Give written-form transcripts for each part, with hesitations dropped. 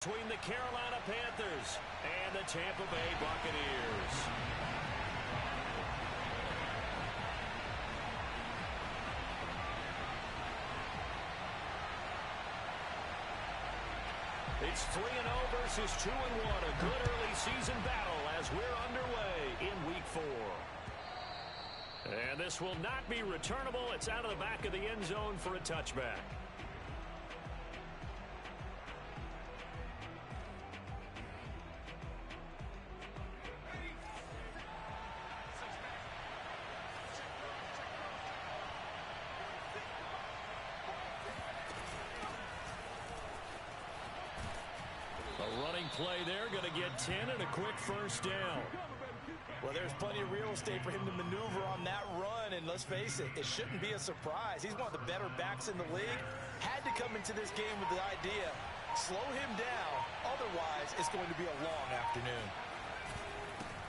Between the Carolina Panthers and the Tampa Bay Buccaneers. It's 3-0 versus 2-1. A good early season battle as we're underway in Week 4. And this will not be returnable. It's out of the back of the end zone for a touchback. A running play there, going to get 10 and a quick first down. Well, there's plenty of real estate for him to maneuver on that run, and let's face it, it shouldn't be a surprise. He's one of the better backs in the league. Had to come into this game with the idea, slow him down, otherwise it's going to be a long afternoon.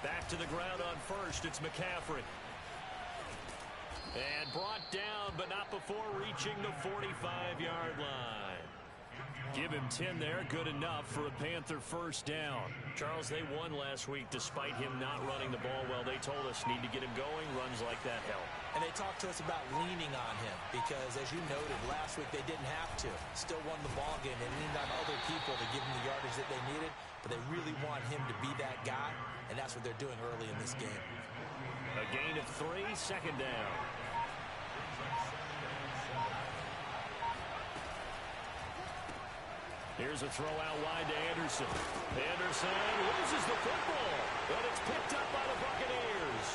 Back to the ground on first, it's McCaffrey. And brought down, but not before reaching the 45-yard line. Give him 10 there, good enough for a Panther first down. Charles, they won last week despite him not running the ball well. They told us need to get him going, runs like that help. And they talked to us about leaning on him because, as you noted, last week they didn't have to. Still won the ball game. They leaned on other people to give them the yardage that they needed, but they really want him to be that guy, and that's what they're doing early in this game. A gain of 3, second down. Here's a throw out wide to Anderson. Anderson loses the football, but it's picked up by the Buccaneers.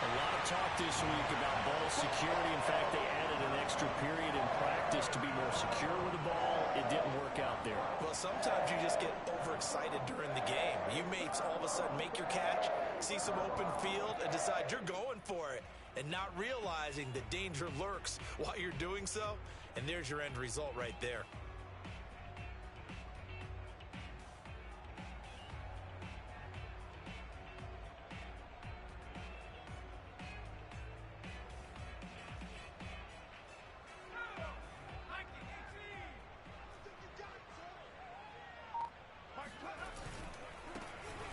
A lot of talk this week about ball security. In fact, they added an extra period in practice to be more secure with the ball. It didn't work out there. Well, sometimes you just get overexcited during the game. You may all of a sudden make your catch, see some open field, and decide you're going for it, and not realizing the danger lurks while you're doing so. And there's your end result right there.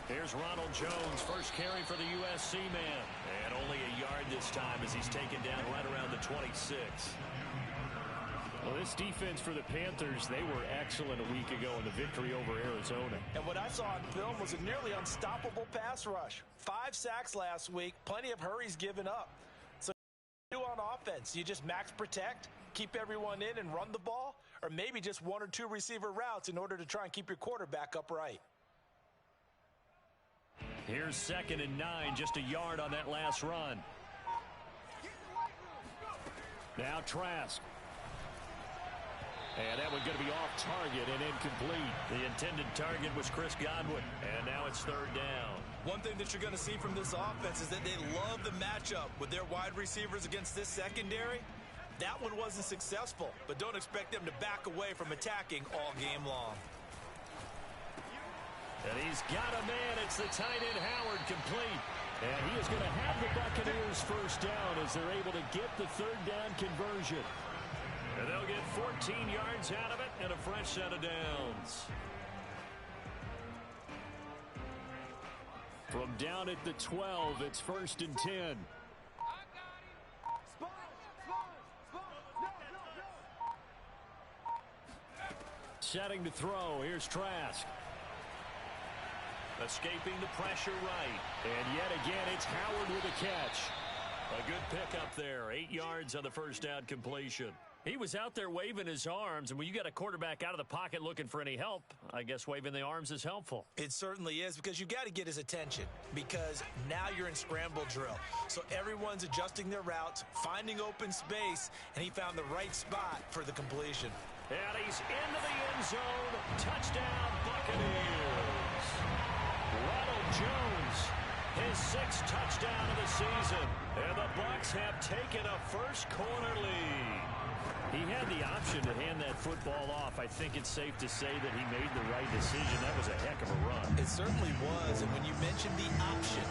Here's Ronald Jones, first carry for the USC man. And only a yard this time as he's taken down right around the 26. Well, this defense for the Panthers, they were excellent a week ago in the victory over Arizona. And what I saw on film was a nearly unstoppable pass rush. 5 sacks last week, plenty of hurries given up. So what do you do on offense? You just max protect, keep everyone in and run the ball, or maybe just 1 or 2 receiver routes in order to try and keep your quarterback upright. Here's 2nd and 9, just a yard on that last run. Now Trask. And that one going to be off target and incomplete. The intended target was Chris Godwin. And now it's 3rd down. One thing that you're going to see from this offense is that they love the matchup with their wide receivers against this secondary. That one wasn't successful, but don't expect them to back away from attacking all game long. And he's got a man. It's the tight end Howard complete. And he is going to have the Buccaneers first down as they're able to get the 3rd down conversion. And they'll get 14 yards out of it and a fresh set of downs. From down at the 12, it's 1st and 10. Setting to throw. Here's Trask. Escaping the pressure right. And yet again, it's Howard with a catch. A good pickup there. 8 yards on the first down completion. He was out there waving his arms, and when you got a quarterback out of the pocket looking for any help, I guess waving the arms is helpful. It certainly is, because you got to get his attention, because now you're in scramble drill. So everyone's adjusting their routes, finding open space, and he found the right spot for the completion. And he's into the end zone. Touchdown, Buccaneers. Ronald Jones, his 6th touchdown of the season. And the Bucs have taken a first quarter lead. He had the option to hand that football off. I think it's safe to say that he made the right decision. That was a heck of a run. It certainly was. And when you mentioned the option,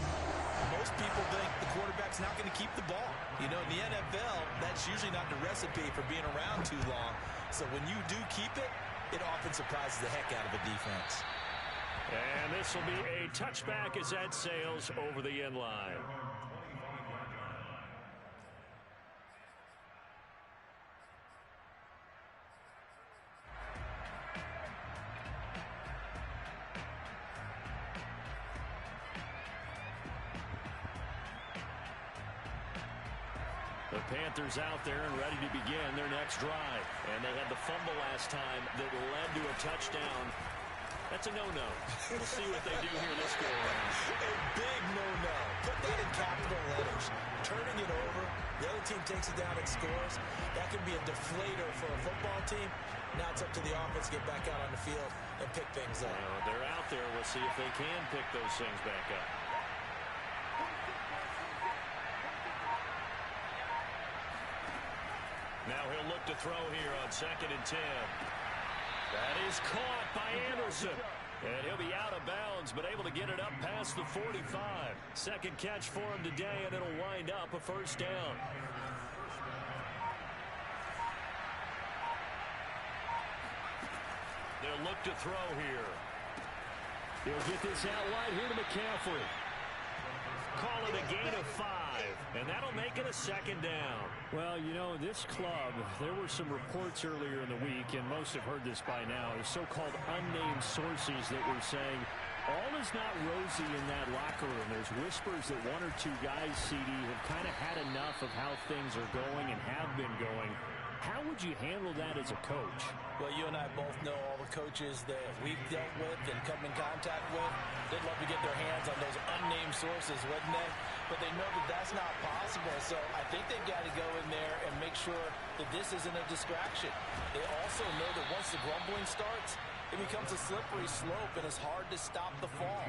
most people think the quarterback's not going to keep the ball. You know, in the NFL, that's usually not the recipe for being around too long. So when you do keep it, it often surprises the heck out of a defense. And this will be a touchback as that sails over the end line. The Panthers out there and ready to begin their next drive. And they had the fumble last time that led to a touchdown. That's a no-no. We'll see what they do here this go around. A big no-no. Put that in capital letters. Turning it over, the other team takes it down and scores. That can be a deflator for a football team. Now it's up to the offense to get back out on the field and pick things up. Well, they're out there. We'll see if they can pick those things back up. Now he'll look to throw here on 2nd and 10. That is caught by Anderson. And he'll be out of bounds, but able to get it up past the 45. Second catch for him today, and it'll wind up a first down. They'll look to throw here. He'll get this out wide here to McCaffrey. Call it a gain of 5, and that'll make it a second down. Well, you know, this club, there were some reports earlier in the week, and most have heard this by now, the so-called unnamed sources that were saying all is not rosy in that locker room. There's whispers that one or two guys, CD, have kind of had enough of how things are going and have been going. How would you handle that as a coach? Well, you and I both know all the coaches that we've dealt with and come in contact with. They'd love to get their hands on those unnamed sources, wouldn't they? But they know that that's not possible, so I think they've got to go in there and make sure that this isn't a distraction. They also know that once the grumbling starts, it becomes a slippery slope, and it's hard to stop the fall.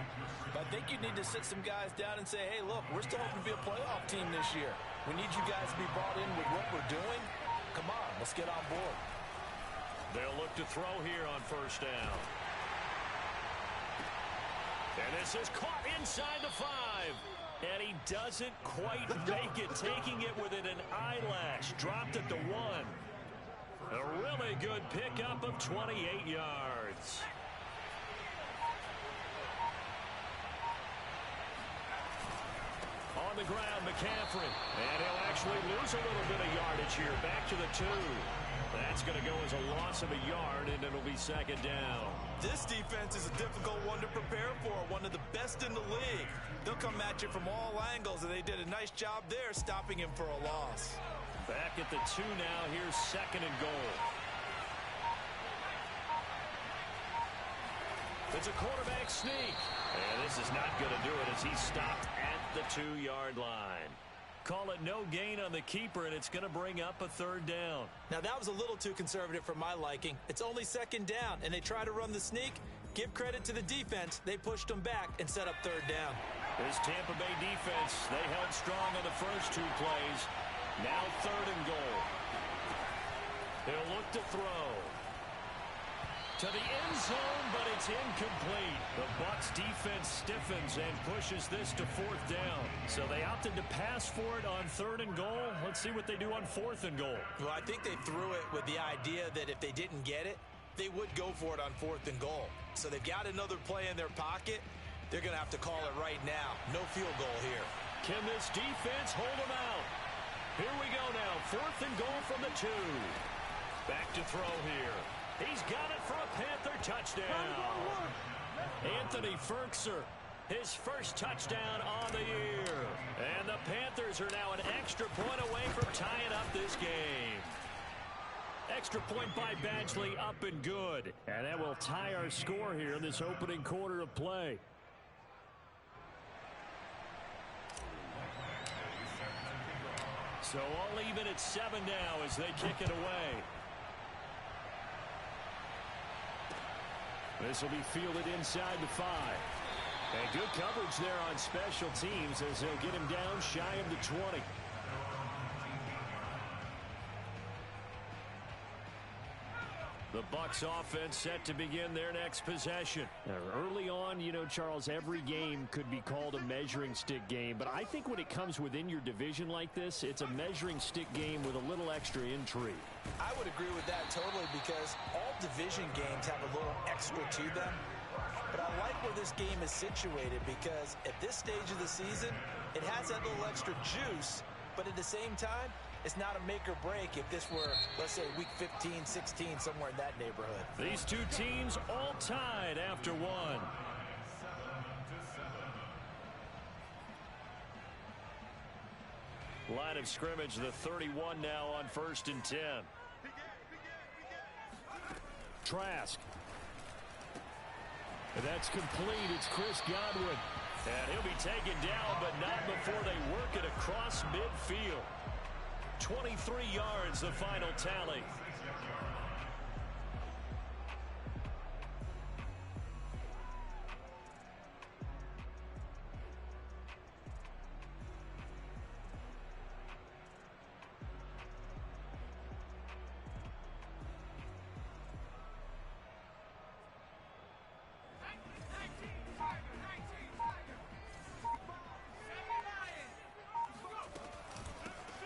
But I think you need to sit some guys down and say, hey, look, we're still hoping to be a playoff team this year. We need you guys to be bought in with what we're doing. Come on, let's get on board. They'll look to throw here on first down. And this is caught inside the 5. And he doesn't quite make it, taking it within an eyelash. Dropped at the 1. A really good pickup of 28 yards. On the ground, McCaffrey. And he'll actually lose a little bit of yardage here. Back to the 2. That's going to go as a loss of a yard, and it'll be second down. This defense is a difficult one to prepare for, one of the best in the league. They'll come at you from all angles, and they did a nice job there stopping him for a loss. Back at the 2 now. Here's 2nd and goal. It's a quarterback sneak. And this is not going to do it as he's stopped at the 2-yard line. Call it no gain on the keeper, and it's going to bring up a 3rd down. Now, that was a little too conservative for my liking. It's only 2nd down, and they try to run the sneak. Give credit to the defense. They pushed them back and set up 3rd down. This Tampa Bay defense, they held strong on the first 2 plays. Now 3rd and goal. They'll look to throw. To the end zone, but it's incomplete. The Bucs defense stiffens and pushes this to 4th down. So they opted to pass for it on 3rd and goal. Let's see what they do on 4th and goal. Well, I think they threw it with the idea that if they didn't get it, they would go for it on 4th and goal. So they've got another play in their pocket. They're going to have to call it right now. No field goal here. Can this defense hold them out? Here we go now. 4th and goal from the 2. Back to throw here. He's got it for a Panther touchdown. Anthony Ferkser, his first touchdown on the year. And the Panthers are now an extra point away from tying up this game. Extra point by Badgley, up and good. And that will tie our score here in this opening quarter of play. So all even at 7 now as they kick it away. This will be fielded inside the 5. And good coverage there on special teams as they'll get him down shy of the 20. The Bucs offense set to begin their next possession. Now, early on, you know, Charles, every game could be called a measuring stick game. But I think when it comes within your division like this, it's a measuring stick game with a little extra intrigue. I would agree with that totally because all division games have a little extra to them. But I like where this game is situated because at this stage of the season, it has that little extra juice, but at the same time, it's not a make or break if this were, let's say, week 15, 16, somewhere in that neighborhood. These two teams all tied after one. Line of scrimmage, the 31 now on 1st and 10. Trask. And that's complete. It's Chris Godwin. And he'll be taken down, but not before they work it across midfield. 23 yards, the final tally.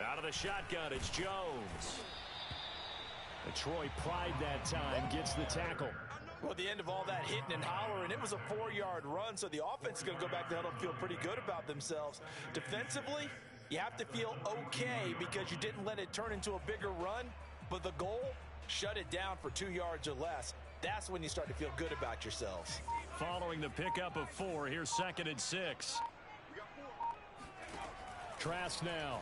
Out of the shotgun, it's Jones. And Troy Pride that time gets the tackle. Well, at the end of all that hitting and hollering, it was a 4-yard run, so the offense is going to go back to the huddle and feel pretty good about themselves. Defensively, you have to feel okay because you didn't let it turn into a bigger run, but the goal, shut it down for 2 yards or less. That's when you start to feel good about yourselves. Following the pickup of 4, here's 2nd and 6. Trask now.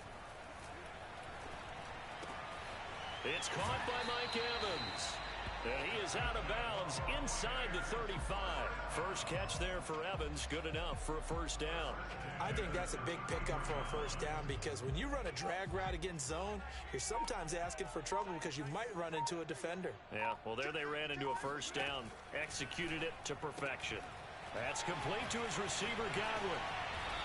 It's caught by Mike Evans. And he is out of bounds inside the 35. First catch there for Evans. Good enough for a first down. I think that's a big pickup for a first down because when you run a drag route against zone, you're sometimes asking for trouble because you might run into a defender. Yeah, well, there they ran into a first down. Executed it to perfection. That's complete to his receiver, Godwin.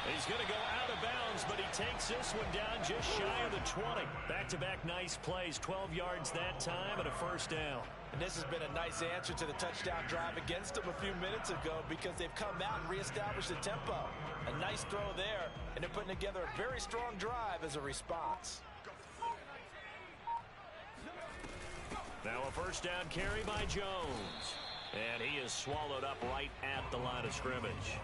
He's going to go out of bounds, but he takes this one down just shy of the 20. Back-to-back nice plays, 12 yards that time and a first down. And this has been a nice answer to the touchdown drive against them a few minutes ago because they've come out and reestablished the tempo. A nice throw there, and they're putting together a very strong drive as a response. Now a first down carry by Jones. And he is swallowed up right at the line of scrimmage.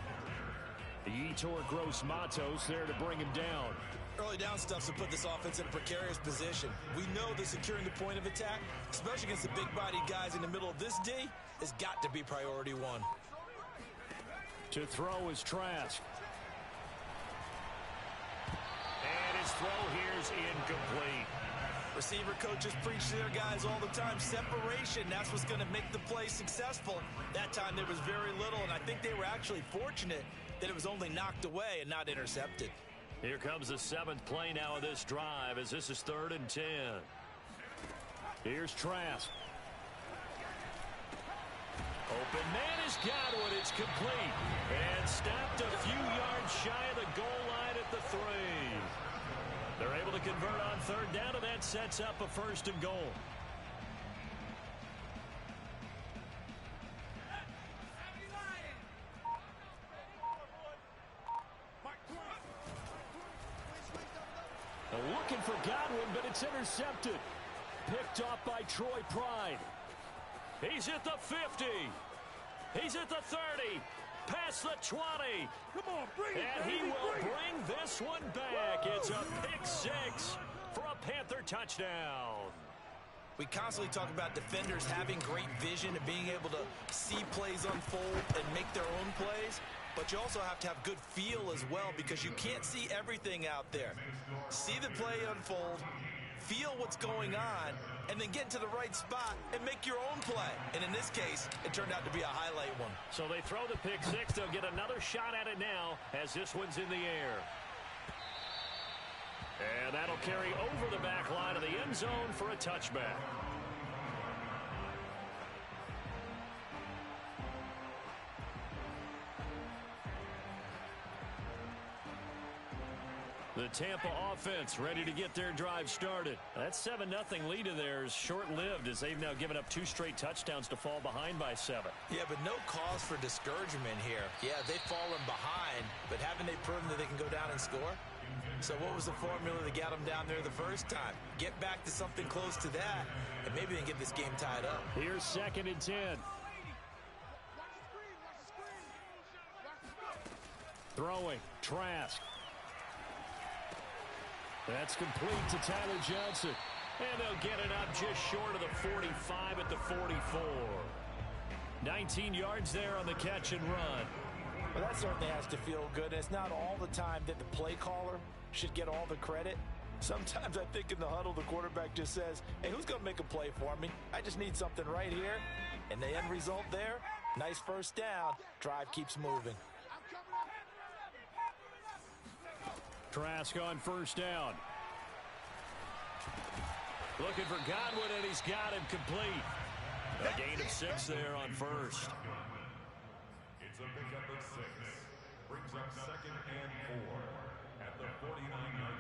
Yetur Gross-Matos there to bring him down. Early down stuff's to put this offense in a precarious position. We know that securing the point of attack, especially against the big-bodied guys in the middle of this D, has got to be priority one. To throw is Trask. And his throw here's incomplete. Receiver coaches preach to their guys all the time. Separation, that's what's going to make the play successful. That time there was very little, and I think they were actually fortunate that it was only knocked away and not intercepted. Here comes the 7th play now of this drive as this is 3rd and 10. Here's Trask. Open man is Godwin. It's complete. And stopped a few yards shy of the goal line at the 3. They're able to convert on 3rd down, and that sets up a 1st and goal. Looking for Godwin, but it's intercepted. Picked off by Troy Pride. He's at the 50. He's at the 30. Past the 20. Come on, bring it, and baby, he will bring this one back. It's a pick 6 for a Panther touchdown. We constantly talk about defenders having great vision and being able to see plays unfold and make their own plays. But you also have to have good feel as well because you can't see everything out there. See the play unfold, feel what's going on, and then get to the right spot and make your own play. And in this case, it turned out to be a highlight one. So they throw the pick 6. They'll get another shot at it now as this one's in the air. And that'll carry over the back line of the end zone for a touchback. The Tampa offense ready to get their drive started. That 7-0 lead of theirs short-lived as they've now given up 2 straight touchdowns to fall behind by 7. Yeah, but no cause for discouragement here. Yeah, they've fallen behind, but haven't they proven that they can go down and score? So what was the formula that got them down there the first time? Get back to something close to that, and maybe they can get this game tied up. Here's 2nd and 10. Throwing, Trask. That's complete to Tyler Johnson. And they'll get it up just short of the 45 at the 44. 19 yards there on the catch and run. Well, that certainly has to feel good. It's not all the time that the play caller should get all the credit. Sometimes I think in the huddle, the quarterback just says, hey, who's going to make a play for me? I just need something right here. And the end result there, nice first down. Drive keeps moving. Trask on first down. Looking for Godwin, and he's got him complete. A gain of 6 there on first. It's a pickup of 6. Brings up 2nd and 4 at the 49-yard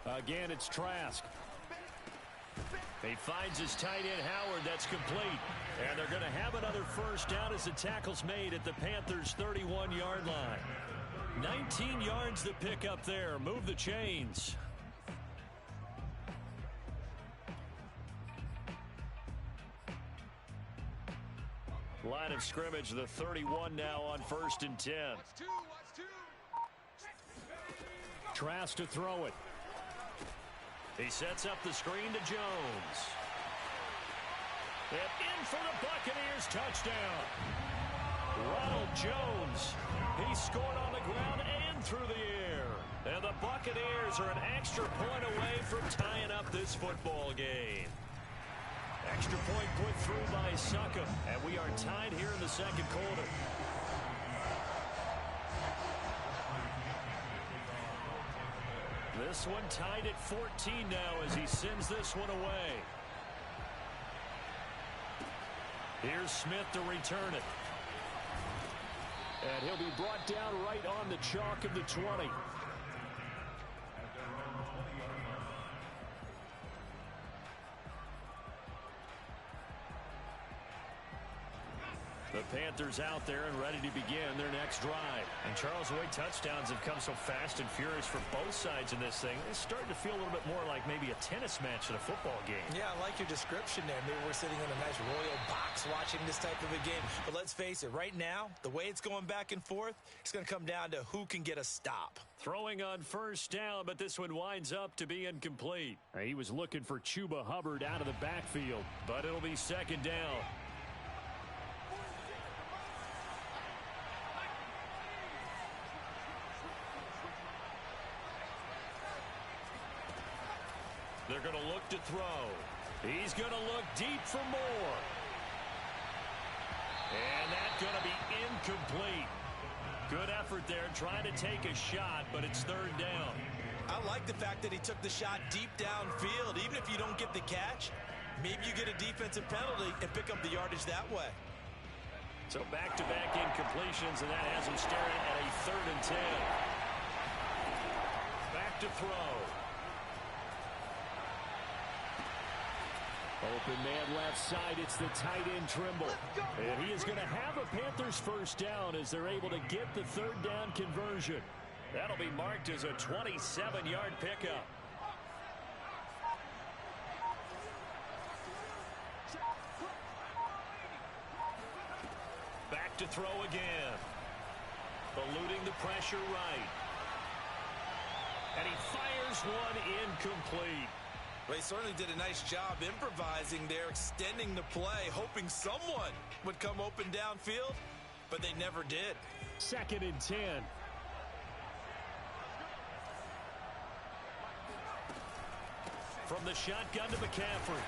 line. Again, it's Trask. He finds his tight end, Howard. That's complete. And they're going to have another first down as the tackle's made at the Panthers' 31-yard line. 19 yards to pick up there. Move the chains. Line of scrimmage, the 31 now on 1st and 10. Trask to throw it. He sets up the screen to Jones. And in for the Buccaneers, touchdown. Ronald Jones. He scored on the ground and through the air. And the Buccaneers are an extra point away from tying up this football game. Extra point put through by Succop. And we are tied here in the 2nd quarter. This one tied at 14 now as he sends this one away. Here's Smith to return it. And he'll be brought down right on the chalk of the 20. The Panthers out there and ready to begin their next drive. And Charles, the way touchdowns have come so fast and furious for both sides in this thing, it's starting to feel a little bit more like maybe a tennis match in a football game. Yeah, I like your description there. Maybe we're sitting in a nice royal box watching this type of a game. But let's face it, right now, the way it's going back and forth, it's going to come down to who can get a stop. Throwing on first down, but this one winds up to be incomplete. He was looking for Chuba Hubbard out of the backfield, but it'll be 2nd down. They're going to look to throw. He's going to look deep for more. And that's going to be incomplete. Good effort there trying to take a shot, but it's 3rd down. I like the fact that he took the shot deep downfield. Even if you don't get the catch, maybe you get a defensive penalty and pick up the yardage that way. So back-to-back incompletions, and that has him staring at a 3rd and 10. Back to throw. Open man left side. It's the tight end Trimble. And he is going to have a Panthers first down as they're able to get the 3rd down conversion. That'll be marked as a 27-yard pickup. Back to throw again. Eluding the pressure right. And he fires one incomplete. Well, he certainly did a nice job improvising there, extending the play, hoping someone would come open downfield, but they never did. 2nd and 10. From the shotgun to McCaffrey.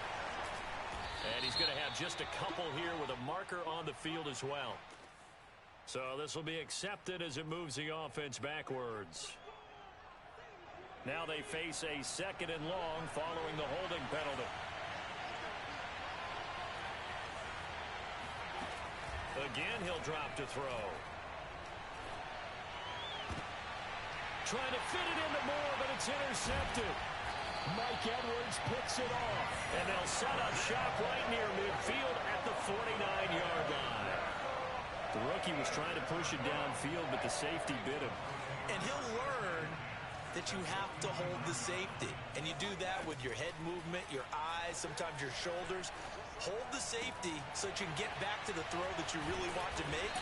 And he's going to have just a couple here with a marker on the field as well. So this will be accepted as it moves the offense backwards. Now they face a 2nd and long following the holding penalty. Again, he'll drop to throw. Trying to fit it into Moore, but it's intercepted. Mike Edwards picks it off. And they'll set up shop right near midfield at the 49-yard line. The rookie was trying to push it downfield, but the safety bit him. And he'll learn that you have to hold the safety. And you do that with your head movement, your eyes, sometimes your shoulders. Hold the safety so that you can get back to the throw that you really want to make.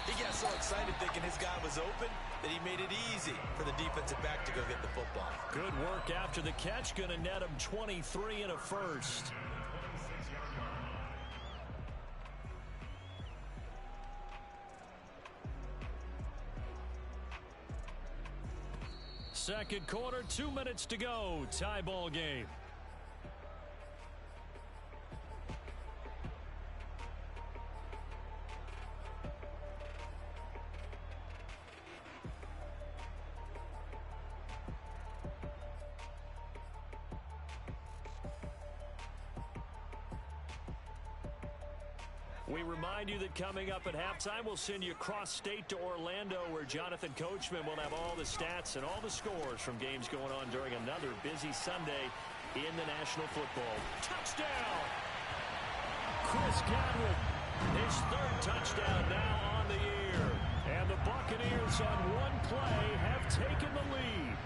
He got so excited thinking his guy was open that he made it easy for the defensive back to go get the football. Good work after the catch. Going to net him 23 and a first. Second quarter, 2 minutes to go. Tie ball game. We remind you that coming up at halftime, we'll send you across state to Orlando, where Jonathan Coachman will have all the stats and all the scores from games going on during another busy Sunday in the National Football. Touchdown! Chris Godwin, his third touchdown now on the year. And the Buccaneers on one play have taken the lead.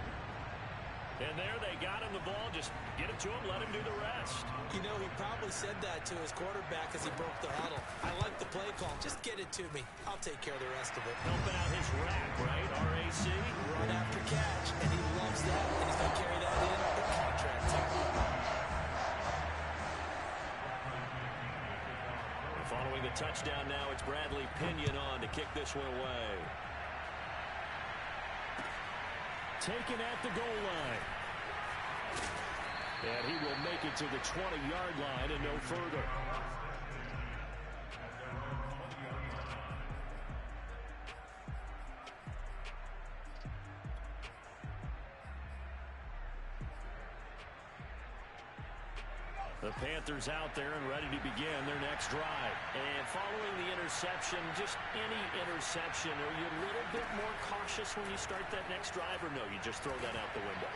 And there they got him the ball. Just get it to him, let him do the rest. You know, he probably said that to his quarterback as he broke the huddle. I like the play call. Just get it to me. I'll take care of the rest of it. Helping out his rack, right? RAC. Run after catch, and he loves that, and he's going to carry that in with contract time. Following the touchdown now, it's Bradley Pinion on to kick this one away. Taken at the goal line. And he will make it to the 20-yard line and no further. The Panthers out there and ready to begin their next drive. And following the interception, just any interception, are you a little bit more cautious when you start that next drive, or no, you just throw that out the window?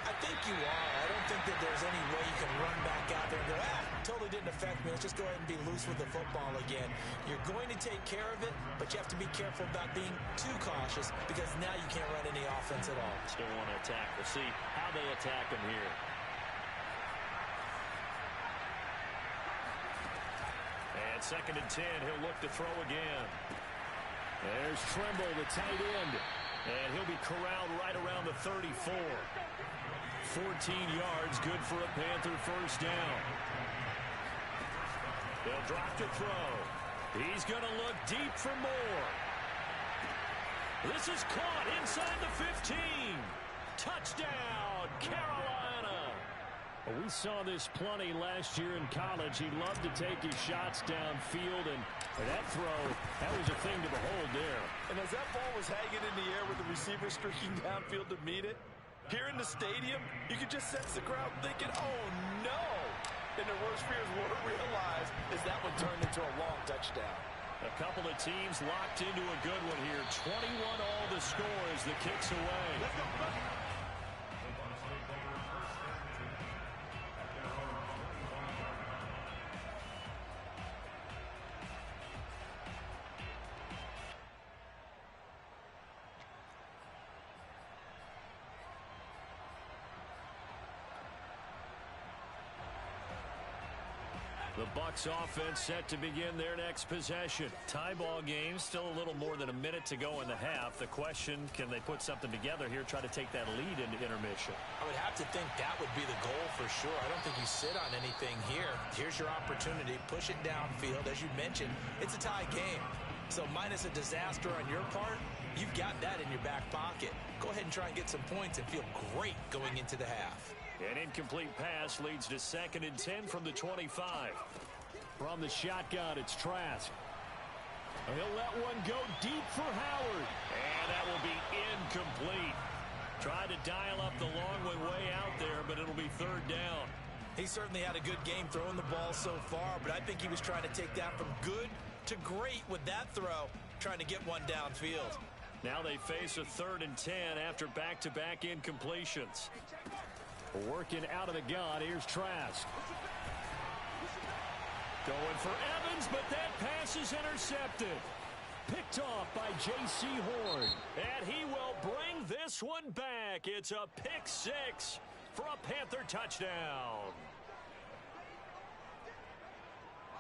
I think you are. I don't think that there's any way you can run back out there and go, totally didn't affect me. Let's just go ahead and be loose with the football again. You're going to take care of it, but you have to be careful about being too cautious because now you can't run any offense at all. Still want to attack. We'll see how they attack him here. And 2nd and 10, he'll look to throw again. There's Trimble, the tight end. And he'll be corralled right around the 34. 14 yards, good for a Panther first down. They'll drop to throw. He's going to look deep for more. This is caught inside the 15. Touchdown, Carolina. Well, we saw this plenty last year in college. He loved to take his shots downfield, and that throw, that was a thing to behold there. And as that ball was hanging in the air with the receiver streaking downfield to meet it, here in the stadium, you could just sense the crowd thinking, oh, no. And their worst fears were realized as that one turned into a long touchdown. A couple of teams locked into a good one here. 21 all the score as the kick's away. Let's go. The Bucs offense set to begin their next possession. Tie ball game, still a little more than a minute to go in the half. The question, can they put something together here, try to take that lead into intermission? I would have to think that would be the goal for sure. I don't think you sit on anything here. Here's your opportunity. Push it downfield. As you mentioned, it's a tie game. So minus a disaster on your part, you've got that in your back pocket. Go ahead and try and get some points and feel great going into the half. An incomplete pass leads to 2nd and 10 from the 25. From the shotgun, it's Trask. He'll let one go deep for Howard. And that will be incomplete. Tried to dial up the long one way out there, but it'll be 3rd down. He certainly had a good game throwing the ball so far, but I think he was trying to take that from good to great with that throw, trying to get one downfield. Now they face a 3rd and 10 after back-to-back incompletions. Working out of the gun, here's Trask. Going for Evans, but that pass is intercepted. Picked off by J.C. Horn. And he will bring this one back. It's a pick six for a Panther touchdown.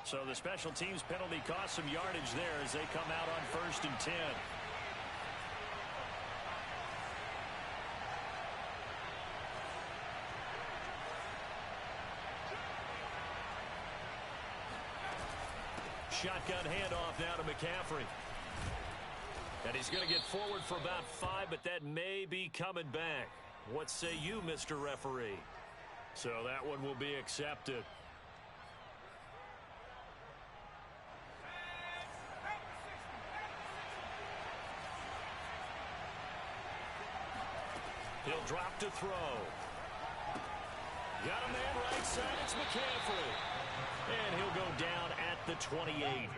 So the special teams penalty cost some yardage there as they come out on 1st and 10. Shotgun handoff now to McCaffrey. And he's going to get forward for about 5, but that may be coming back. What say you, Mr. Referee? So that one will be accepted. He'll drop to throw. Got a man right side. It's McCaffrey. And he'll go down at the 28.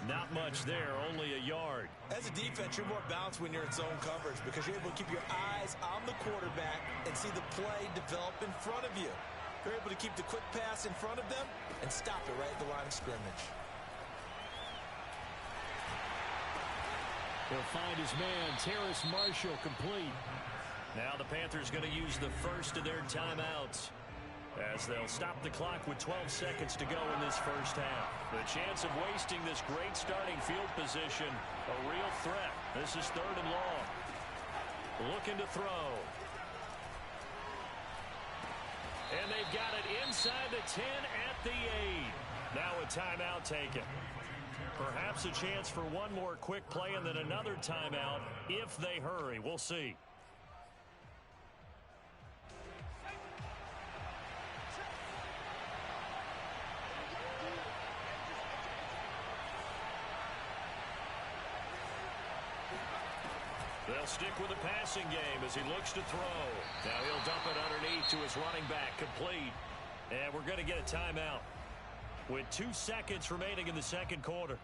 Not much there, only a yard. As a defense, you're more balanced when you're in zone coverage because you're able to keep your eyes on the quarterback and see the play develop in front of you. You're able to keep the quick pass in front of them and stop it right at the line of scrimmage. He'll find his man, Terrace Marshall, complete. Now the Panthers going to use the first of their timeouts, as they'll stop the clock with 12 seconds to go in this first half. The chance of wasting this great starting field position, a real threat. This is 3rd and long. Looking to throw. And they've got it inside the 10 at the 8. Now a timeout taken. Perhaps a chance for one more quick play and then another timeout if they hurry. We'll see. They'll stick with the passing game as he looks to throw. Now he'll dump it underneath to his running back, complete. And we're going to get a timeout with 2 seconds remaining in the second quarter.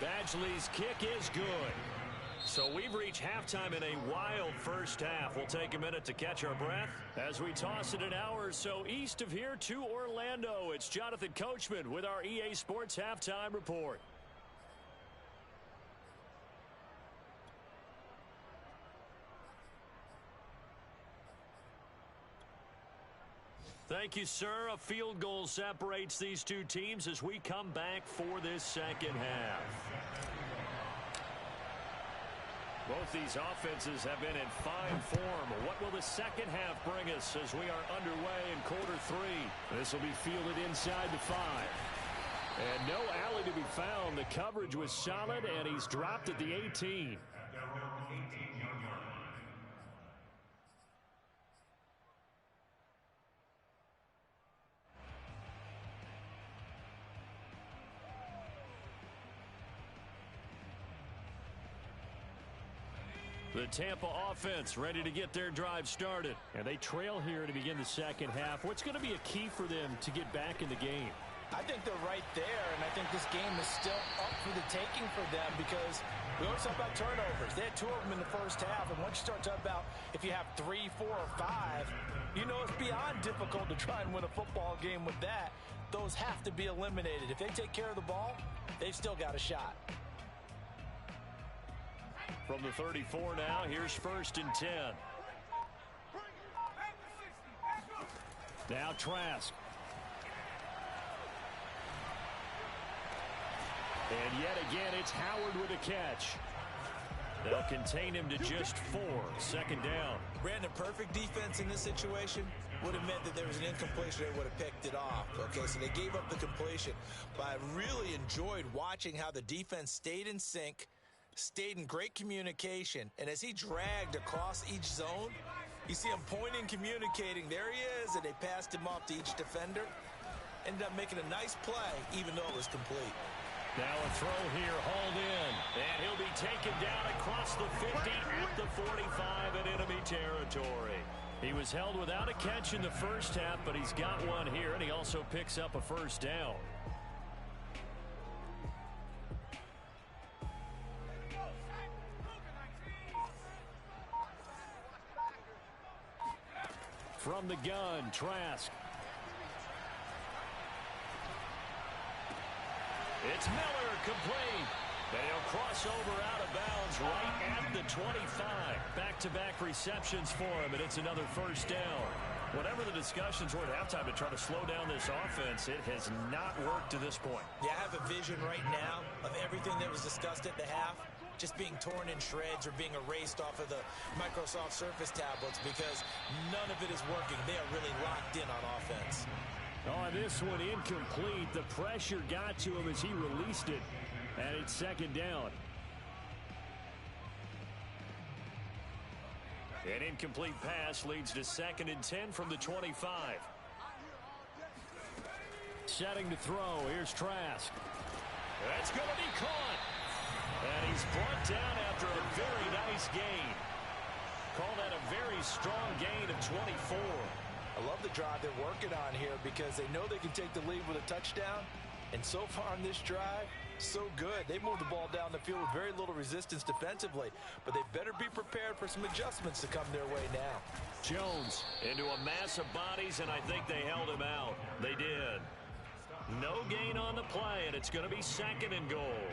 Badgley's kick is good. So we've reached halftime in a wild first half. We'll take a minute to catch our breath as we toss it an hour or so east of here to Orlando. It's Jonathan Coachman with our EA Sports Halftime Report. Thank you, sir. A field goal separates these two teams as we come back for this second half. Both these offenses have been in fine form. What will the second half bring us as we are underway in quarter 3? This will be fielded inside the 5. And no alley to be found. The coverage was solid, and he's dropped at the 18. The Tampa offense ready to get their drive started. And they trail here to begin the second half. What's going to be a key for them to get back in the game? I think they're right there, and I think this game is still up for the taking for them because we always talk about turnovers. They had 2 of them in the first half, and once you start talking about if you have 3, 4, or 5, you know it's beyond difficult to try and win a football game with that. Those have to be eliminated. If they take care of the ball, they've still got a shot. From the 34 now, here's 1st and 10. Now Trask. And yet again, it's Howard with a catch. They'll contain him to just 4. 2nd down. Brandon, perfect defense in this situation would have meant that there was an incompletion. They would have picked it off. Okay, so they gave up the completion. But I really enjoyed watching how the defense stayed in sync, stayed in great communication, and as he dragged across each zone, you see him pointing, communicating. There he is, and they passed him off to each defender. Ended up making a nice play, even though it was complete. Now a throw here, hauled in, and he'll be taken down across the 50 at the 45 in enemy territory. He was held without a catch in the first half, but he's got one here, and he also picks up a 1st down. From the gun, Trask. It's Miller, complete. And he'll cross over out of bounds right at the 25. Back-to-back receptions for him, and it's another first down. Whatever the discussions were at halftime to try to slow down this offense, it has not worked to this point. Yeah, I have a vision right now of everything that was discussed at the half just being torn in shreds or being erased off of the Microsoft Surface tablets because none of it is working. They are really locked in on offense. Oh, this one incomplete. The pressure got to him as he released it, and it's second down. An incomplete pass leads to 2nd and 10 from the 25. Setting to throw. Here's Trask. That's going to be caught. And he's brought down after a very nice gain. Call that a very strong gain of 24. I love the drive they're working on here because they know they can take the lead with a touchdown. And so far on this drive, so good. They moved the ball down the field with very little resistance defensively. But they better be prepared for some adjustments to come their way now. Jones into a mass of bodies, and I think they held him out. They did. No gain on the play, and it's going to be 2nd and goal.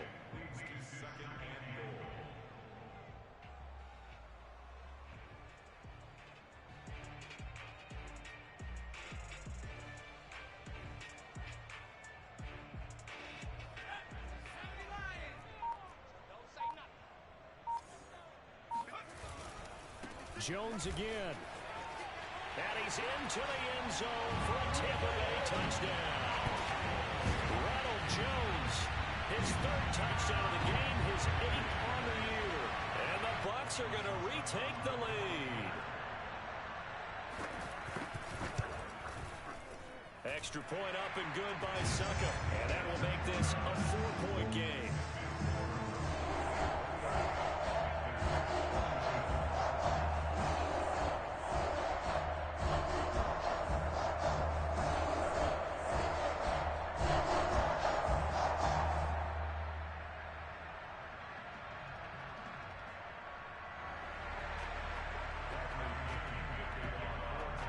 Jones again. And he's into the end zone for a Tampa Bay touchdown. Ronald Jones, his 3rd touchdown of the game, his 8th on the year. And the Bucs are going to retake the lead. Extra point up and good by Succa. And that will make this a 4-point game.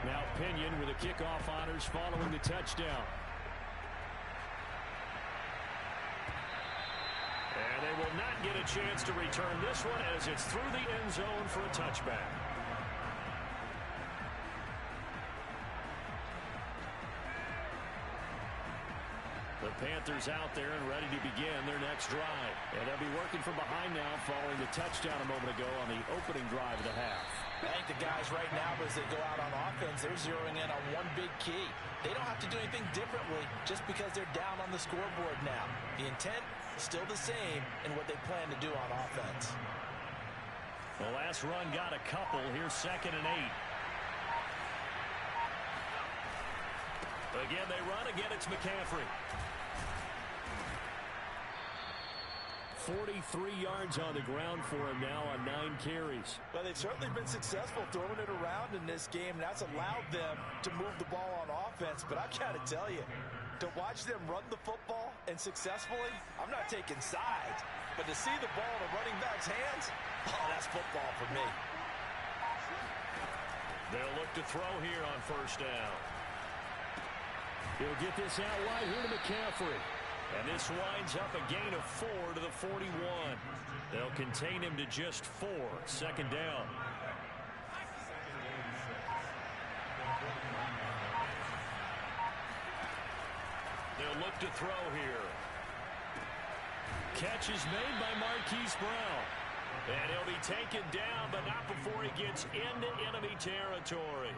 Now Pinion with the kickoff honors following the touchdown. And they will not get a chance to return this one as it's through the end zone for a touchback. The Panthers out there and ready to begin their next drive. And they'll be working from behind now following the touchdown a moment ago on the opening drive of the half. I think the guys right now, as they go out on offense, they're zeroing in on one big key. They don't have to do anything differently just because they're down on the scoreboard now. The intent is still the same in what they plan to do on offense. The last run got a couple. Here's 2nd and 8. Again, they run. Again, it's McCaffrey. 43 yards on the ground for him now on 9 carries. Well, they've certainly been successful throwing it around in this game, and that's allowed them to move the ball on offense. But I got to tell you, to watch them run the football and successfully, I'm not taking sides, but to see the ball in a running back's hands, oh, that's football for me. They'll look to throw here on 1st down. He'll get this out wide here to McCaffrey. And this winds up a gain of 4 to the 41. They'll contain him to just 4. 2nd down. They'll look to throw here. Catch is made by Marquise Brown. And he'll be taken down, but not before he gets into enemy territory.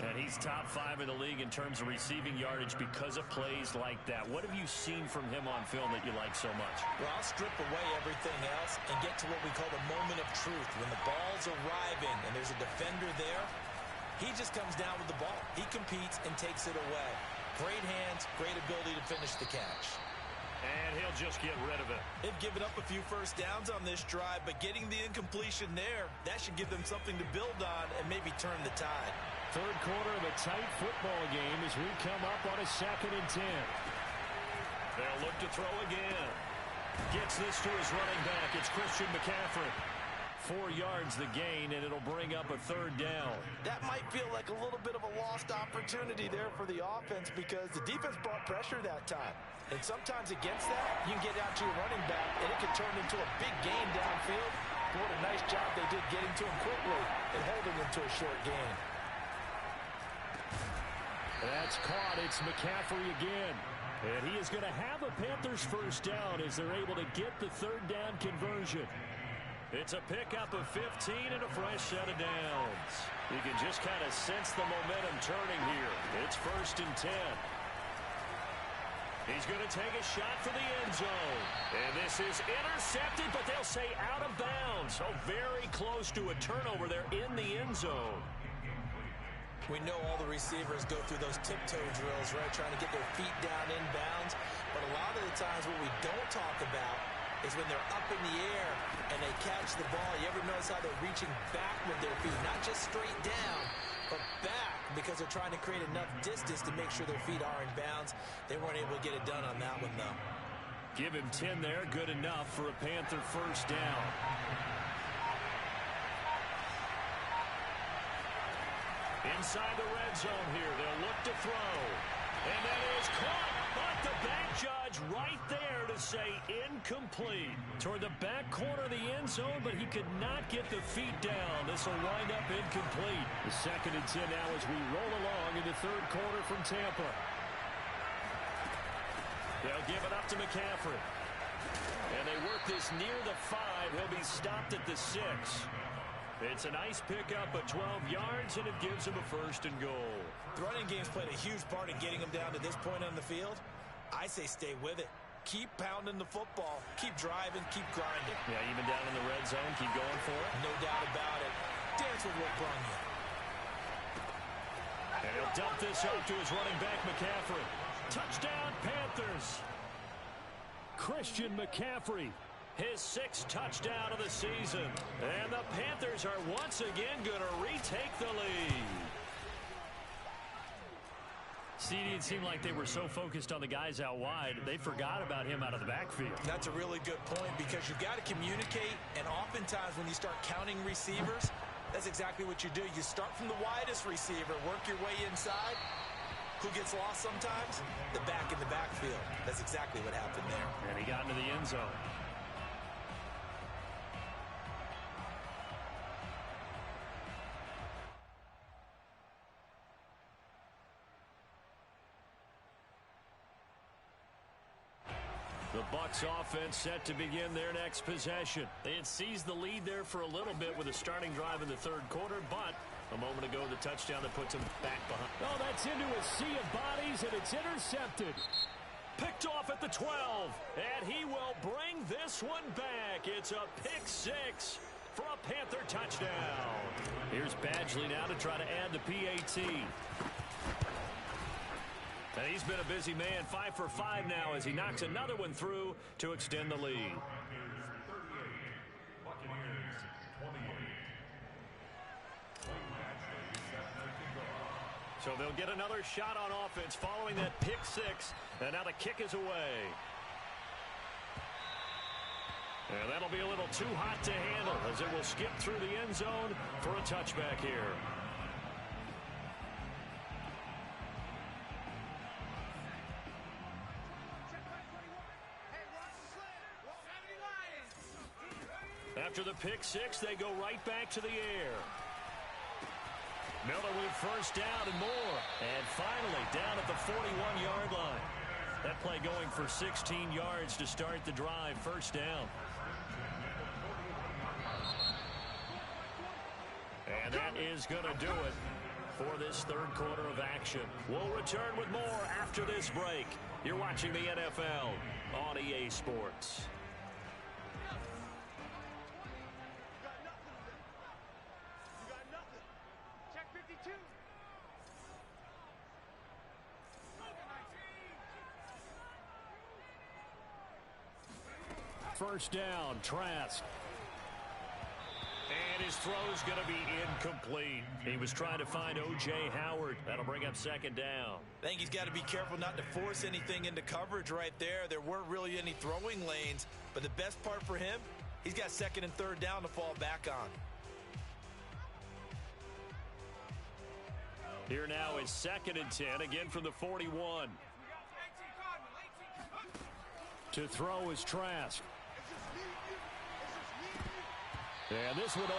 And he's top 5 in the league in terms of receiving yardage because of plays like that. What have you seen from him on film that you like so much? Well, I'll strip away everything else and get to what we call the moment of truth. When the ball's arriving and there's a defender there, he just comes down with the ball. He competes and takes it away. Great hands, great ability to finish the catch. And he'll just get rid of it. They've given up a few first downs on this drive, but getting the incompletion there, that should give them something to build on and maybe turn the tide. 3rd quarter of a tight football game as we come up on a 2nd and 10. They'll look to throw again. Gets this to his running back. It's Christian McCaffrey. 4 yards the gain, and it'll bring up a 3rd down. That might feel like a little bit of a lost opportunity there for the offense because the defense brought pressure that time. And sometimes against that, you can get out to your running back, and it can turn into a big gain downfield. What a nice job they did getting to him quickly and holding him to a short gain. That's caught. It's McCaffrey again. And he is going to have a Panthers 1st down as they're able to get the 3rd down conversion. It's a pickup of 15 and a fresh set of downs. You can just kind of sense the momentum turning here. It's 1st and 10. He's going to take a shot for the end zone. And this is intercepted, but they'll say out of bounds. So very close to a turnover there in the end zone. We know all the receivers go through those tiptoe drills, right, trying to get their feet down inbounds. But a lot of the times what we don't talk about is when they're up in the air and they catch the ball. You ever notice how they're reaching back with their feet, not just straight down, but back, because they're trying to create enough distance to make sure their feet are in bounds. They weren't able to get it done on that one, though. Give him 10 there, good enough for a Panther 1st down. Inside the red zone here, they'll look to throw. And that is caught, but the back judge right there to say incomplete. Toward the back corner of the end zone, but he could not get the feet down. This will wind up incomplete. The 2nd and 10 now as we roll along in the 3rd quarter from Tampa. They'll give it up to McCaffrey. And they work this near the 5. He'll be stopped at the 6. It's a nice pickup of 12 yards, and it gives him a 1st and goal. The running game's played a huge part in getting him down to this point on the field. I say stay with it. Keep pounding the football. Keep driving. Keep grinding. Yeah, even down in the red zone, keep going for it. No doubt about it. Dance with what brung you. And he'll dump this off to his running back, McCaffrey. Touchdown, Panthers. Christian McCaffrey. His 6th touchdown of the season. And the Panthers are once again going to retake the lead. CD, it seemed like they were so focused on the guys out wide, they forgot about him out of the backfield. That's a really good point because you've got to communicate, and oftentimes when you start counting receivers, that's exactly what you do. You start from the widest receiver, work your way inside. Who gets lost sometimes? The back in the backfield. That's exactly what happened there. And he got into the end zone. The Bucs offense set to begin their next possession. They had seized the lead there for a little bit with a starting drive in the 3rd quarter, but a moment ago the touchdown that puts them back behind. Oh, that's into a sea of bodies, and it's intercepted. Picked off at the 12, and he will bring this one back. It's a pick 6 for a Panther touchdown. Here's Badgley now to try to add the PAT. And he's been a busy man, 5 for 5 now as he knocks another one through to extend the lead. So they'll get another shot on offense following that pick 6, and now the kick is away. And that'll be a little too hot to handle as it will skip through the end zone for a touchback here. After the pick 6, they go right back to the air. Miller with 1st down and more. And finally down at the 41-yard line. That play going for 16 yards to start the drive. 1st down. And that is going to do it for this 3rd quarter of action. We'll return with more after this break. You're watching the NFL on EA Sports. First down, Trask. And his throw's going to be incomplete. He was trying to find O.J. Howard. That'll bring up 2nd down. I think he's got to be careful not to force anything into coverage right there. There weren't really any throwing lanes, but the best part for him, He's got second and third down to fall back on. Here now is 2nd and 10, again from the 41. To throw is Trask. And this one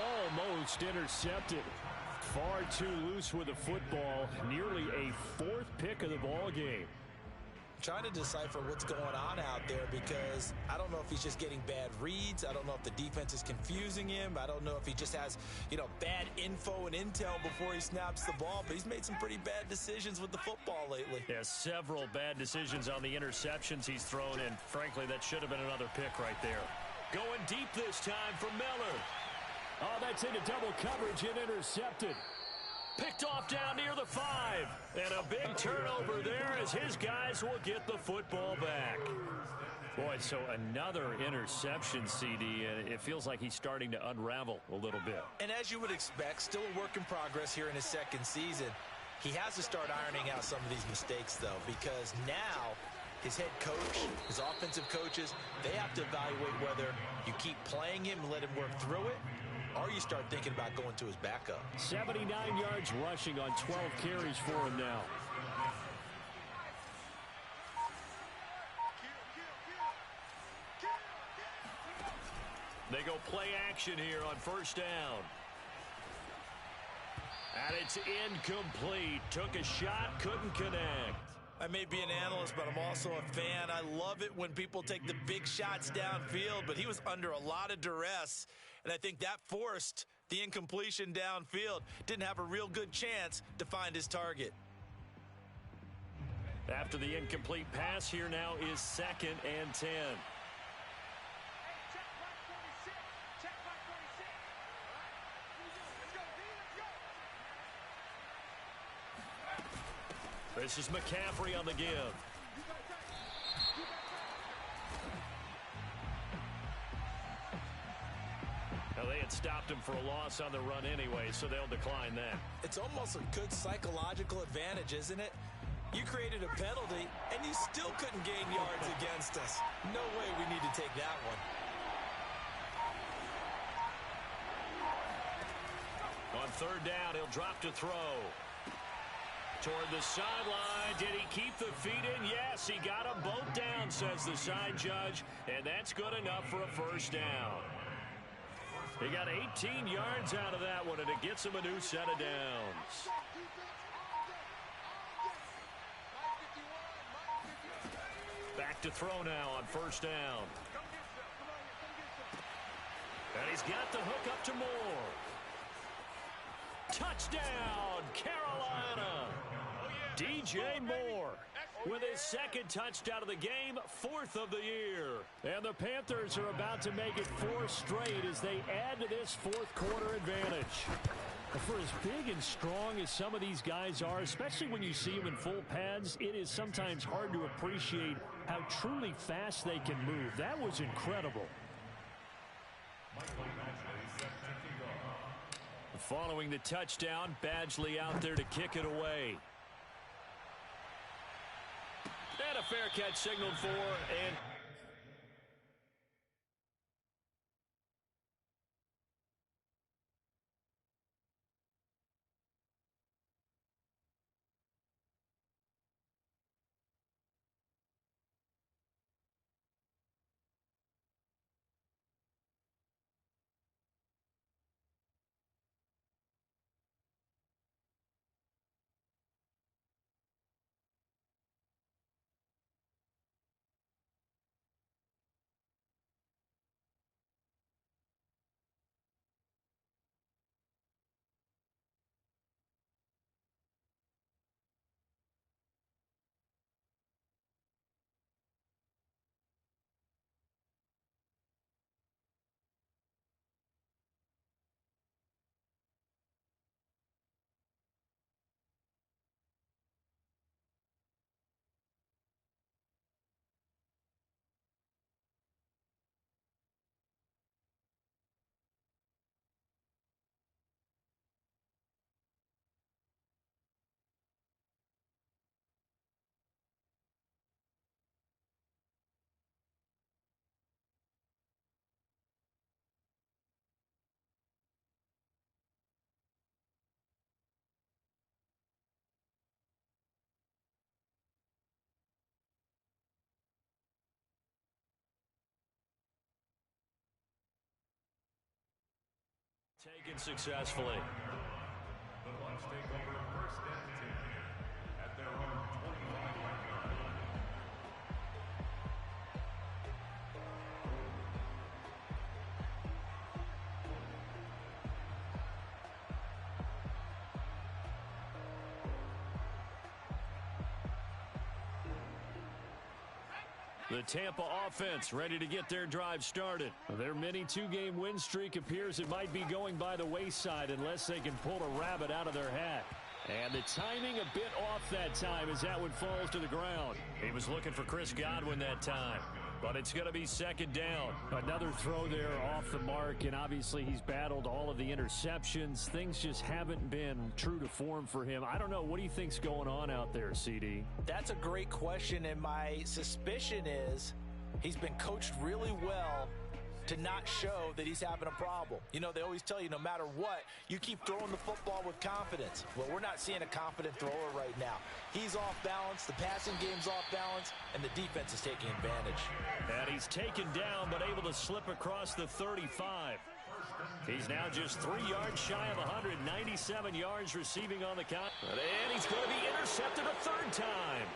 almost intercepted. Far too loose with the football. Nearly a 4th pick of the ball game. Trying to decipher what's going on out there because I don't know if he's just getting bad reads. I don't know if the defense is confusing him. I don't know if he just has, bad info and intel before he snaps the ball. But he's made some pretty bad decisions with the football lately. Yeah, several bad decisions on the interceptions he's thrown, and frankly, that should have been another pick right there. Going deep this time for Miller. Oh, that's into double coverage and intercepted. Picked off down near the 5. And a big turnover there as his guys will get the football back. Boy, so another interception, CD, and it feels like he's starting to unravel a little bit. And as you would expect, still a work in progress here in his second season. He has to start ironing out some of these mistakes, though, because now his head coach, his offensive coaches, they have to evaluate whether you keep playing him and let him work through it, or you start thinking about going to his backup. 79 yards rushing on 12 carries for him now. They go play action here on first down. And it's incomplete. Took a shot, couldn't connect. I may be an analyst, but I'm also a fan. I love it when people take the big shots downfield, but he was under a lot of duress. And I think that forced the incompletion downfield. Didn't have a real good chance to find his target. After the incomplete pass, here now is 2nd and 10. This is McCaffrey on the give. Now, they had stopped him for a loss on the run anyway, so they'll decline that. It's almost a good psychological advantage, isn't it? You created a penalty, and you still couldn't gain yards against us. No way we need to take that one. On third down, he'll drop to throw. Toward the sideline. Did he keep the feet in? Yes, he got them both down, says the side judge, and that's good enough for a first down. He got 18 yards out of that one, and it gets him a new set of downs. Back to throw now on first down. And he's got the hook up to Moore. Touchdown, Carolina. DJ Moore with his 2nd touchdown of the game, 4th of the year. And the Panthers are about to make it 4 straight as they add to this 4th quarter advantage. For as big and strong as some of these guys are, especially when you see them in full pads, it is sometimes hard to appreciate how truly fast they can move. That was incredible. Following the touchdown, Badgley out there to kick it away. And a fair catch signaled for, and Taken successfully. The Bucs take over first and 10 at their own 25-yard line. The Tampa offense ready to get their drive started. Their mini two-game win streak appears it might be going by the wayside unless they can pull a rabbit out of their hat. And the timing a bit off that time as that one falls to the ground. He was looking for Chris Godwin that time, but it's going to be second down. Another throw there off the mark, and obviously he's battled all of the interceptions. Things just haven't been true to form for him. I don't know. What do you think's going on out there, CD? That's a great question, and my suspicion is he's been coached really well to not show that he's having a problem. You know, they always tell you no matter what, you keep throwing the football with confidence. Well, we're not seeing a confident thrower right now. He's off balance, the passing game's off balance, and the defense is taking advantage. And he's taken down but able to slip across the 35. He's now just 3 yards shy of 197 yards receiving on the count. And he's going to be intercepted a third time.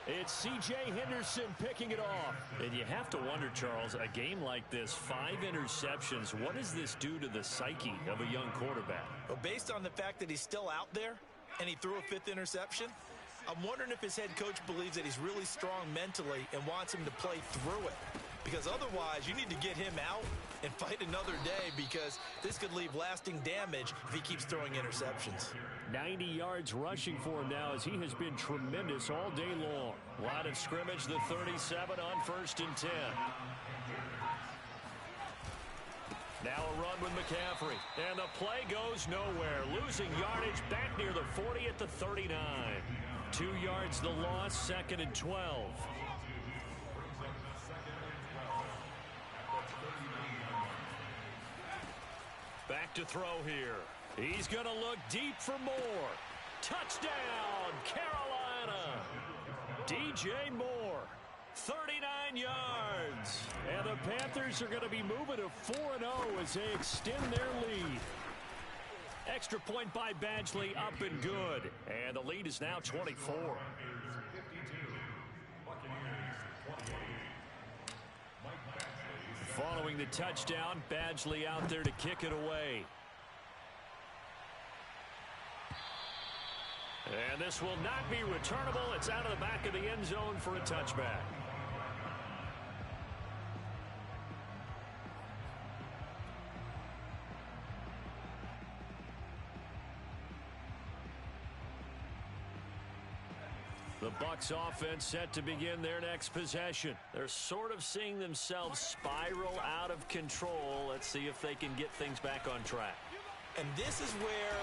It's C.J. Henderson picking it off. And you have to wonder, Charles, a game like this, 5 interceptions, what does this do to the psyche of a young quarterback? Well, based on the fact that he's still out there and he threw a 5th interception, I'm wondering if his head coach believes that he's really strong mentally and wants him to play through it. Because otherwise, you need to get him out and fight another day, because this could leave lasting damage if he keeps throwing interceptions. 90 yards rushing for him now as he has been tremendous all day long. Line of scrimmage, the 37 on 1st and 10. Now a run with McCaffrey. And the play goes nowhere. Losing yardage back near the 40 at the 39. 2 yards the loss, 2nd and 12. Back to throw here. He's going to look deep for more. Touchdown, Carolina. DJ Moore, 39 yards. And the Panthers are going to be moving to 4-0 as they extend their lead. Extra point by Badgley, up and good. And the lead is now 24. Following the touchdown, Badgley out there to kick it away. And this will not be returnable. It's out of the back of the end zone for a touchback. The Bucs offense set to begin their next possession. They're sort of seeing themselves spiral out of control. Let's see if they can get things back on track. And this is where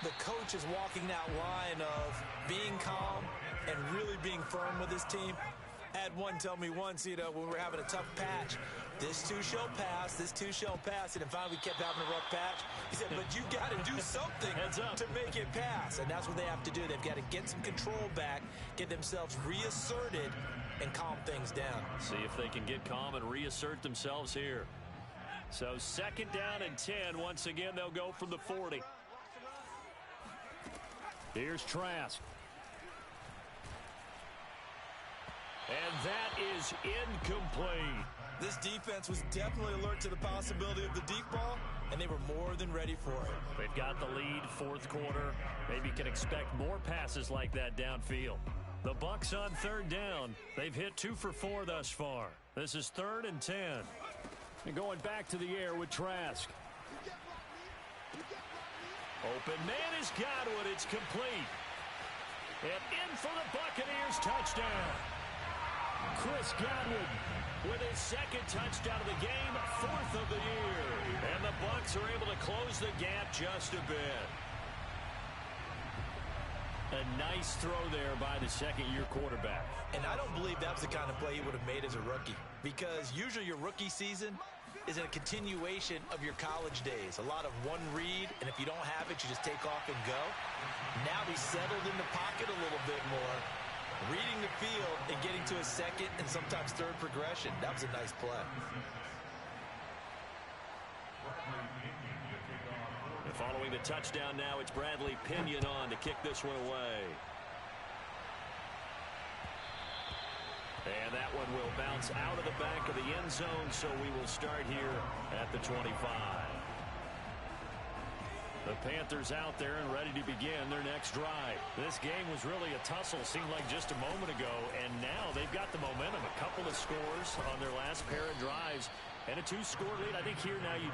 the coach is walking that line of being calm and really being firm with his team. I had one tell me once, you know, when we were having a tough patch, this too shall pass, this too shall pass. And finally we kept having a rough patch. He said, but you got to do something to make it pass. And that's what they have to do. They've got to get some control back, get themselves reasserted, and calm things down. See if they can get calm and reassert themselves here. So 2nd down and 10. Once again, they'll go from the 40. Here's Trask. And that is incomplete. This defense was definitely alert to the possibility of the deep ball, and they were more than ready for it. They've got the lead, 4th quarter. Maybe you can expect more passes like that downfield. The Bucs on 3rd down. They've hit 2 for 4 thus far. This is 3rd and 10. And going back to the air with Trask. Open man is Godwin. It's complete. And in for the Buccaneers touchdown. Chris Godwin with his 2nd touchdown of the game, 4th of the year. And the Bucs are able to close the gap just a bit. A nice throw there by the 2nd-year quarterback. And I don't believe that was the kind of play he would have made as a rookie, because usually your rookie season is a continuation of your college days. A lot of one read, and if you don't have it, you just take off and go. Now he's settled in the pocket a little bit more, reading the field and getting to a 2nd and sometimes 3rd progression. That was a nice play. Following the touchdown now, it's Bradley Pinion on to kick this one away. And that one will bounce out of the back of the end zone, so we will start here at the 25. The Panthers out there and ready to begin their next drive. This game was really a tussle, seemed like just a moment ago, and now they've got the momentum. A couple of scores on their last pair of drives. And a 2-score lead. I think here now you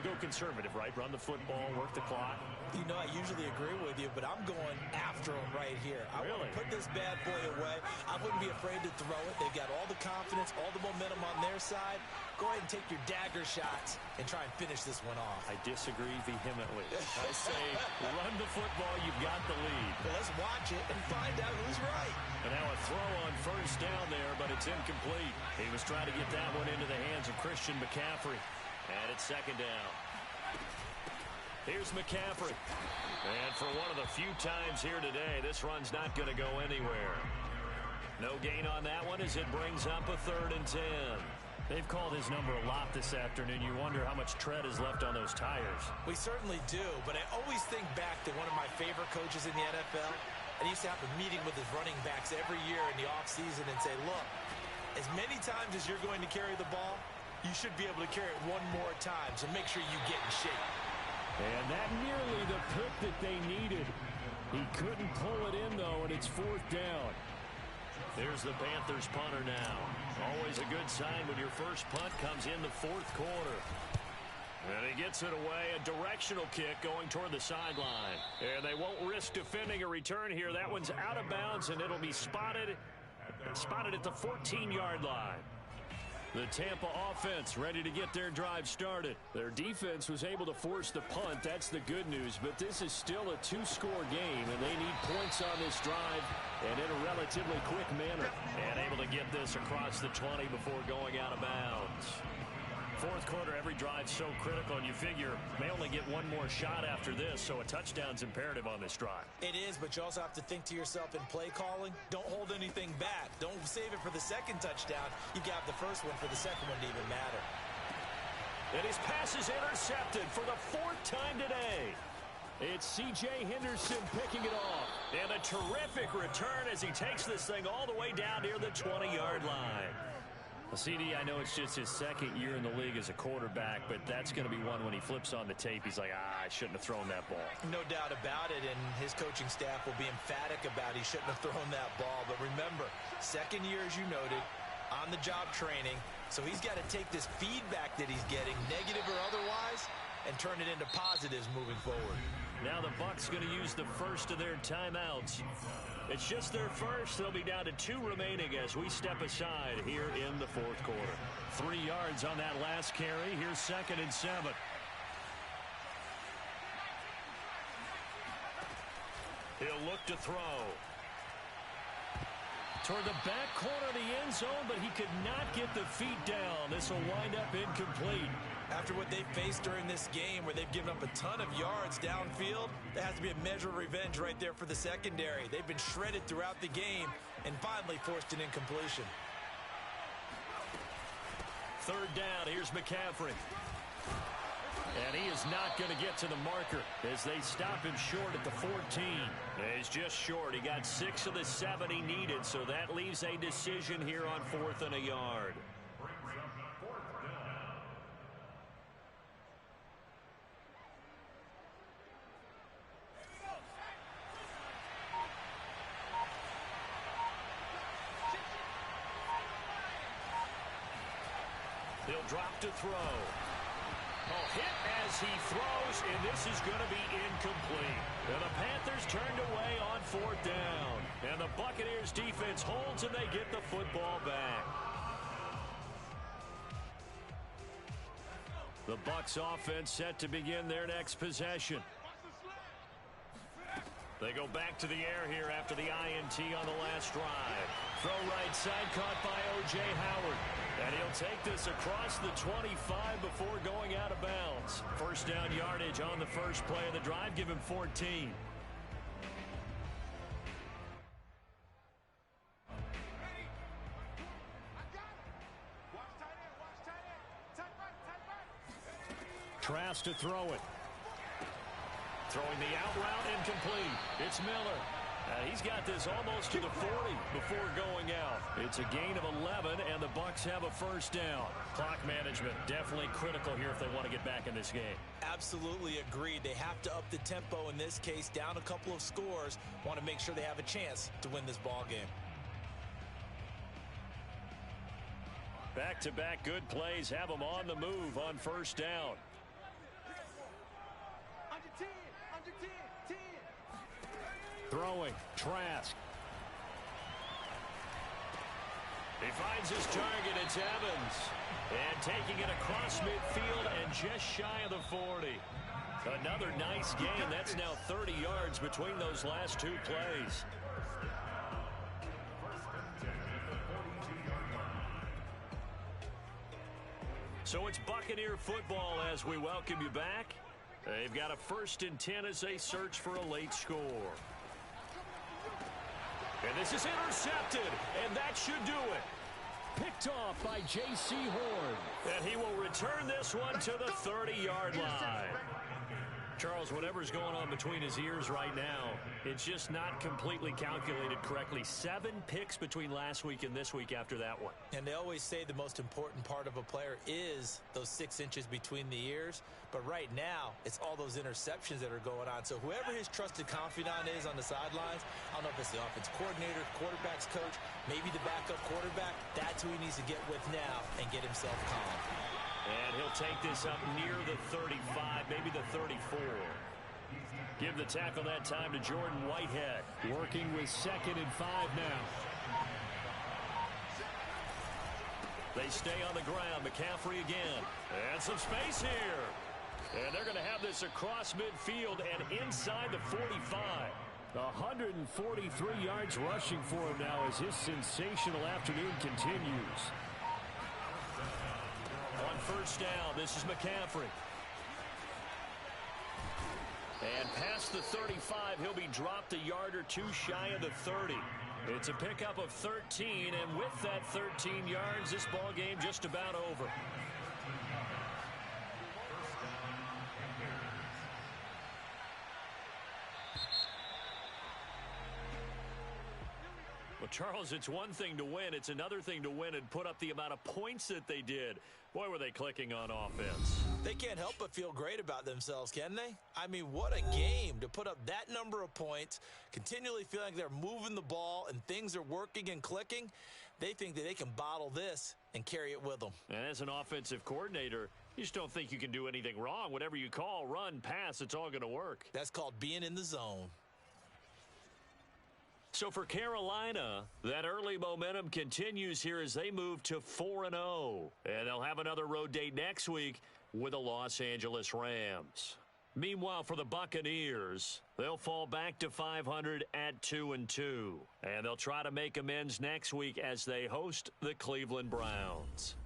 go conservative, right? Run the football, work the clock. You know, I usually agree with you, but I'm going after him right here. I want to put this bad boy away. I wouldn't be afraid to throw it. They've got all the confidence, all the momentum on their side. Go ahead and take your dagger shots and try and finish this one off. I disagree vehemently. I say run the football. You've got the lead. Well, let's watch it and find out who's right. And now a throw on first down there, but it's incomplete. He was trying to get that one into the hands of Christian McCaffrey. And it's second down. Here's McCaffrey. And for one of the few times here today, this run's not going to go anywhere. No gain on that one as it brings up a 3rd and 10. They've called his number a lot this afternoon. You wonder how much tread is left on those tires. We certainly do, but I always think back to one of my favorite coaches in the NFL. And he used to have a meeting with his running backs every year in the offseason and say, look, as many times as you're going to carry the ball, you should be able to carry it one more time, so make sure you get in shape. And that nearly the pick that they needed. He couldn't pull it in, though, and it's 4th down. There's the Panthers punter now. Always a good sign when your first punt comes in the 4th quarter. And he gets it away, a directional kick going toward the sideline. And they won't risk defending a return here. That one's out of bounds, and it'll be spotted at the 14-yard line. The Tampa offense ready to get their drive started. Their defense was able to force the punt. That's the good news. But this is still a 2-score game, and they need points on this drive and in a relatively quick manner. And able to get this across the 20 before going out of bounds. 4th quarter, every drive's so critical, and you figure may only get one more shot after this, so a touchdown's imperative on this drive. It is, but you also have to think to yourself in play calling, don't hold anything back. Don't save it for the second touchdown. You got the first one for the second one to even matter. And his pass is intercepted for the 4th time today. It's C.J. Henderson picking it off. And a terrific return as he takes this thing all the way down near the 20-yard line. Well, CD, I know it's just his 2nd year in the league as a quarterback, but that's going to be one when he flips on the tape. He's like, I shouldn't have thrown that ball. No doubt about it, and his coaching staff will be emphatic about he shouldn't have thrown that ball. But remember, 2nd year, as you noted, on-the-job training. So he's got to take this feedback that he's getting, negative or otherwise, and turn it into positives moving forward. Now the Bucs going to use the first of their timeouts. It's just their first. They'll be down to 2 remaining as we step aside here in the 4th quarter. 3 yards on that last carry. Here's 2nd and 7. He'll look to throw. Toward the back corner of the end zone, but he could not get the feet down. This will wind up incomplete. After what they faced during this game where they've given up a ton of yards downfield, there has to be a measure of revenge right there for the secondary. They've been shredded throughout the game and finally forced an incompletion. 3rd down, here's McCaffrey. And he is not going to get to the marker as they stop him short at the 14. He's just short. He got 6 of the 7 he needed, so that leaves a decision here on 4th and a yard. He'll drop to throw. Hit as he throws, and this is going to be incomplete. And the Panthers turned away on 4th down. And the Buccaneers defense holds, and they get the football back. The Bucs offense set to begin their next possession. They go back to the air here after the INT on the last drive. Throw right side caught by O.J. Howard. And he'll take this across the 25 before going out of bounds. 1st down yardage on the first play of the drive. Give him 14. Trask to throw it. Throwing the out route incomplete. It's Miller. He's got this almost to the 40 before going out. It's a gain of 11, and the Bucs have a first down. Clock management definitely critical here if they want to get back in this game. Absolutely agreed. They have to up the tempo in this case, down a couple of scores. Want to make sure they have a chance to win this ball game. Back-to-back good plays have them on the move on first down. Under 10, under 10, 10. Throwing, Trask. He finds his target, it's Evans. And taking it across midfield and just shy of the 40. Another nice gain. That's now 30 yards between those last two plays. So it's Buccaneer football as we welcome you back. They've got a 1st and 10 as they search for a late score. And this is intercepted, and that should do it. Picked off by J.C. Horn. And he will return this one to the 30-yard line. Charles, whatever's going on between his ears right now, it's just not completely calculated correctly. 7 picks between last week and this week after that one. And they always say the most important part of a player is those 6 inches between the ears. But right now, it's all those interceptions that are going on. So whoever his trusted confidant is on the sidelines, I don't know if it's the offense coordinator, quarterback's coach, maybe the backup quarterback, that's who he needs to get with now and get himself calm. And he'll take this up near the 35, maybe the 34. Give the tackle that time to Jordan Whitehead. Working with 2nd and 5 now. They stay on the ground. McCaffrey again. And some space here. And they're going to have this across midfield and inside the 45. 143 yards rushing for him now as his sensational afternoon continues. On first down, this is McCaffrey. And past the 35, he'll be dropped a yard or two shy of the 30. It's a pickup of 13, and with that 13 yards, this ball game just about over. Well, Charles, it's one thing to win. It's another thing to win and put up the amount of points that they did. Boy, were they clicking on offense. They can't help but feel great about themselves, can they? I mean, what a game to put up that number of points, continually feeling like they're moving the ball and things are working and clicking. They think that they can bottle this and carry it with them. And as an offensive coordinator, you just don't think you can do anything wrong. Whatever you call, run, pass, it's all going to work. That's called being in the zone. So for Carolina, that early momentum continues here as they move to 4-0. And they'll have another road date next week with the Los Angeles Rams. Meanwhile, for the Buccaneers, they'll fall back to 500 at 2-2. And they'll try to make amends next week as they host the Cleveland Browns.